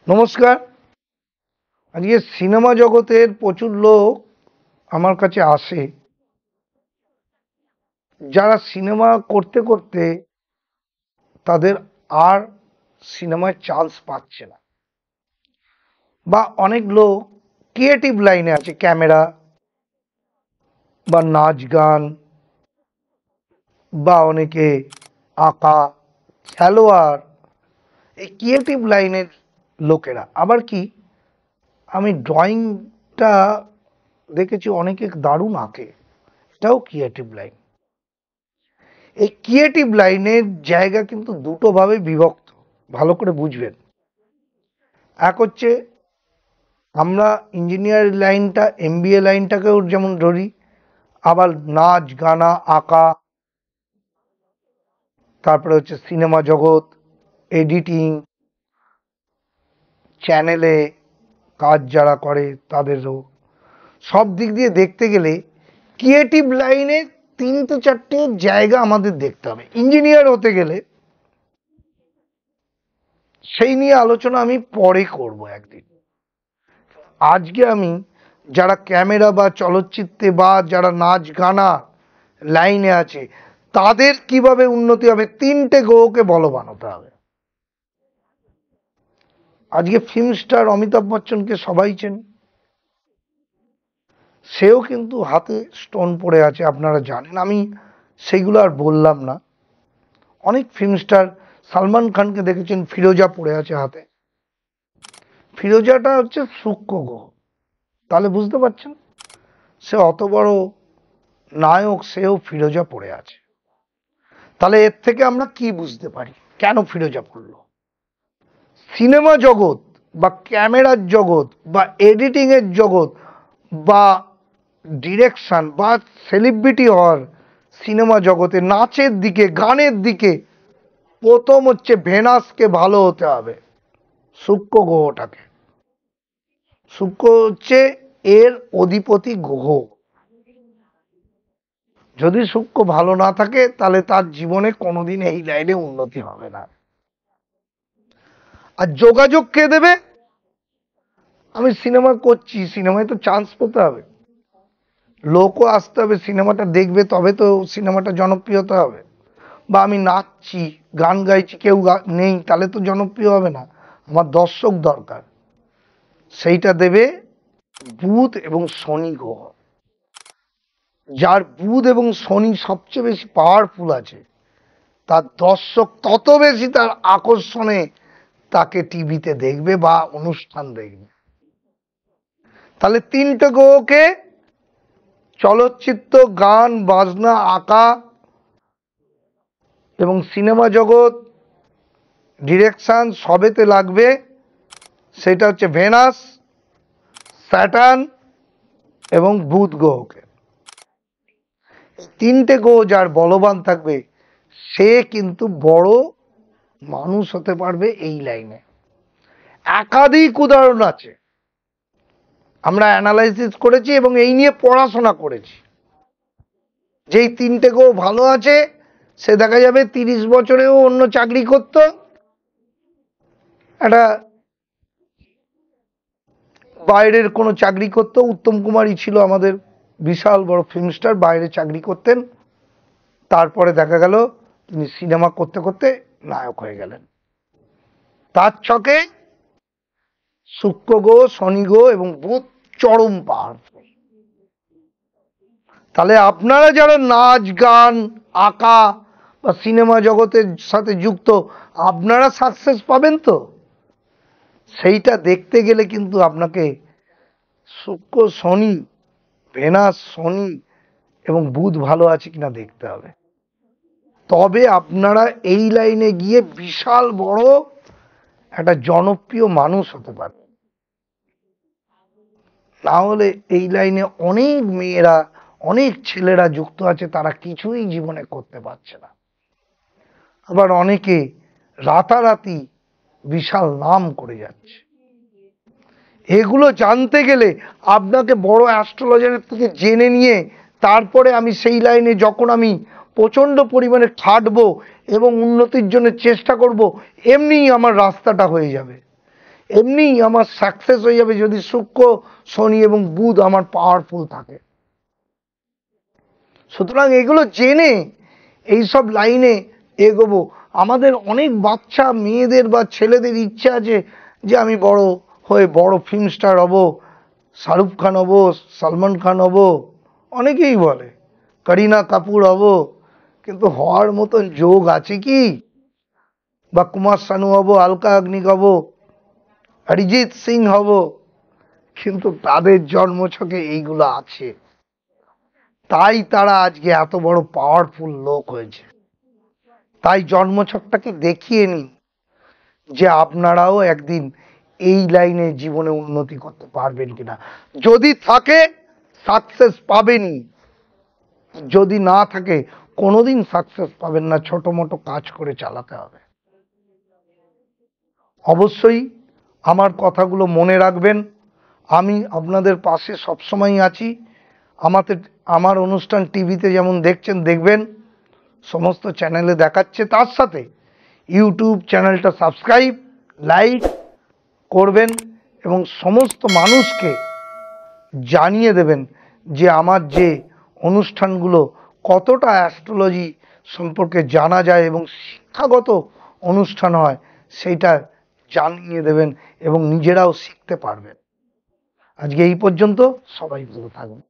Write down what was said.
নমস্কার। আজকে সিনেমা জগতের প্রচুর লোক আমার কাছে আসে, যারা সিনেমা করতে করতে তাদের আর সিনেমায় চান্স পাচ্ছে না, বা অনেক লোক ক্রিয়েটিভ লাইনে আছে, ক্যামেরা বা নাচ গান বা অনেকে আঁকা, খেলোয়াড়, এই ক্রিয়েটিভ লাইনের লোকেরা। আবার কি, আমি ড্রয়িংটা দেখেছি অনেকে দারুণ আঁকে, এটাও ক্রিয়েটিভ লাইন। এই ক্রিয়েটিভ লাইনের জায়গা কিন্তু দুটো ভাবে বিভক্ত, ভালো করে বুঝবেন। এক হচ্ছে আমরা ইঞ্জিনিয়ার লাইনটা, এমবিএ লাইনটাকেও যেমন ধরি, আবার নাচ গানা আঁকা, তারপরে হচ্ছে সিনেমা জগৎ, এডিটিং, চ্যানেলে কাজ যারা করে তাদেরও। সব দিক দিয়ে দেখতে গেলে ক্রিয়েটিভ লাইনে তিনটে চারটে জায়গা আমাদের দেখতে হবে ইঞ্জিনিয়ার হতে গেলে। সেই নিয়ে আলোচনা আমি পরে করব একদিন। আজকে আমি যারা ক্যামেরা বা চলচ্চিত্রে বা যারা নাচ গানা লাইনে আছে তাদের কিভাবে উন্নতি হবে, তিনটে গ্রহকে বলবান হতে হবে। আজকে ফিল্ম স্টার অমিতাভ বচ্চনকে সবাই চেন, সেও কিন্তু হাতে স্টোন পড়ে আছে, আপনারা জানেন, আমি সেগুলো আর বললাম না। অনেক ফিল্ম স্টার, সালমান খানকে দেখেছেন ফিরোজা পড়ে আছে হাতে। ফিরোজাটা হচ্ছে সূক্ষ্ম গ্রহ, তাহলে বুঝতে পারছেন সে অত বড় নায়ক, সেও ফিরোজা পড়ে আছে। তাহলে এর থেকে আমরা কি বুঝতে পারি কেন ফিরোজা পড়লো? সিনেমা জগৎ বা ক্যামেরার জগৎ বা এডিটিং এর জগৎ বা ডিরেকশন বা সেলিব্রিটি হওয়ার সিনেমা জগতে, নাচের দিকে গানের দিকে প্রথম হচ্ছে ভেনাসকে ভালো হতে হবে, শুক্র গ্রহটাকে। শুক্র হচ্ছে এর অধিপতি গ্রহ। যদি শুক্র ভালো না থাকে তাহলে তার জীবনে কোনোদিন এই লাইনে উন্নতি হবে না। আর যোগাযোগ কে দেবে? আমি সিনেমা করছি, সিনেমায় তো চান্স পেতে হবে, লোকও আসতে হবে, সিনেমাটা দেখবে, তবে তো সিনেমাটা জনপ্রিয়তা হবে। বা আমি নাচছি, গান গাইছি, কেউ নেই, তাহলে তো জনপ্রিয় হবে না। আমার দর্শক দরকার, সেইটা দেবে বুধ এবং শনি গ্রহ। যার বুধ এবং শনি সবচেয়ে বেশি পাওয়ারফুল আছে, তার দর্শক তত বেশি তার আকর্ষণে তাকে টিভিতে দেখবে বা অনুষ্ঠান দেখবে। তাহলে তিনটে গ্রহকে, চলচ্চিত্র, গান বাজনা, আঁকা এবং সিনেমা জগৎ, ডিরেকশন, সবেতে লাগবে। সেটা হচ্ছে ভেনাস, স্যাটার্ন এবং বুধ গ্রহকে। তিনটে গ্রহ যার বলবান থাকবে সে কিন্তু বড় মানুষ হতে পারবে এই লাইনে। একাধিক উদাহরণ আছে, আমরা অ্যানালাইসিস করেছি এবং এই নিয়ে পড়াশোনা করেছি। যেই তিনটে গ্রহ ভালো আছে সে দেখা যাবে 30 বছরেও অন্য চাকরি করত। একটা বাইরের কোনো চাকরি করতো, উত্তম কুমারই ছিল আমাদের বিশাল বড় ফিল্ম স্টার, বাইরে চাকরি করতেন, তারপরে দেখা গেল তিনি সিনেমা করতে করতে নায়ক হয়ে গেলেন। তার ছকে শুক্র গ্রহ, শনি গ্রহ এবং বুধ চরম পাওয়ারফুল। তাহলে আপনারা যারা নাচ গান আঁকা বা সিনেমা জগতের সাথে যুক্ত, আপনারা সাকসেস পাবেন তো? সেইটা দেখতে গেলে কিন্তু আপনাকে শুক্র শনি, ভেনাস শনি এবং বুধ ভালো আছে কিনা দেখতে হবে, তবে আপনারা এই লাইনে গিয়ে বিশাল বড় একটা জনপ্রিয় মানুষ হতে পারবেন। না হলে এই লাইনে অনেক মেয়েরা, অনেক ছেলেরা যুক্ত আছে, তারা কিছুই জীবনে করতে পারছে না। আবার অনেকে রাতারাতি বিশাল নাম করে যাচ্ছে। এগুলো জানতে গেলে আপনাকে বড় অ্যাস্ট্রোলজারের থেকে জেনে নিয়ে তারপরে আমি সেই লাইনে যখন আমি প্রচণ্ড পরিমাণে খাটবো এবং উন্নতির জন্য চেষ্টা করব, এমনিই আমার রাস্তাটা হয়ে যাবে। এমনি আমার সাকসেস হয়ে যাবে যদি শুক্র, শনি এবং বুধ আমার পাওয়ারফুল থাকে। সুতরাং এগুলো জেনে এইসব লাইনে এগোবো। আমাদের অনেক বাচ্চা মেয়েদের বা ছেলেদের ইচ্ছা আছে যে আমি বড় হয়ে বড় ফিল্ম স্টার হব, শাহরুখ খান হব, সলমান খান হব, অনেকেই বলে করিনা কাপুর হব, কিন্তু হওয়ার মতন যোগ আছে কি? বা কুমার শানু হব, আলকা আগ্নিক হব, অরিজিৎ সিং হব, কিন্তু তাদের জন্মছকে এইগুলো আছে, তাই তারা আজকে এত বড় পাওয়ারফুল লোক হয়েছে। তাই জন্মছকটাকে দেখিয়ে নিন যে আপনারাও একদিন এই লাইনে জীবনে উন্নতি করতে পারবেন কিনা। যদি থাকে সাকসেস পাবেনই, যদি না থাকে কোনোদিন সাকসেস পাবেন না। ছোট মোটো কাজ করে চালাতে হবে। অবশ্যই আমার কথাগুলো মনে রাখবেন। আমি আপনাদের পাশে সবসময় আছি। আমাদের আমার অনুষ্ঠান টিভিতে যেমন দেখছেন দেখবেন, সমস্ত চ্যানেলে দেখাচ্ছে, তার সাথে ইউটিউব চ্যানেলটা সাবস্ক্রাইব লাইক করবেন এবং সমস্ত মানুষকে জানিয়ে দেবেন যে আমার যে অনুষ্ঠানগুলো কতটা অ্যাস্ট্রোলজি সম্পর্কে জানা যায় এবং শিক্ষাগত অনুষ্ঠান হয় সেইটা জানিয়ে দেবেন এবং নিজেরাও শিখতে পারবেন। আজকে এই পর্যন্ত, সবাই ভালো থাকবেন।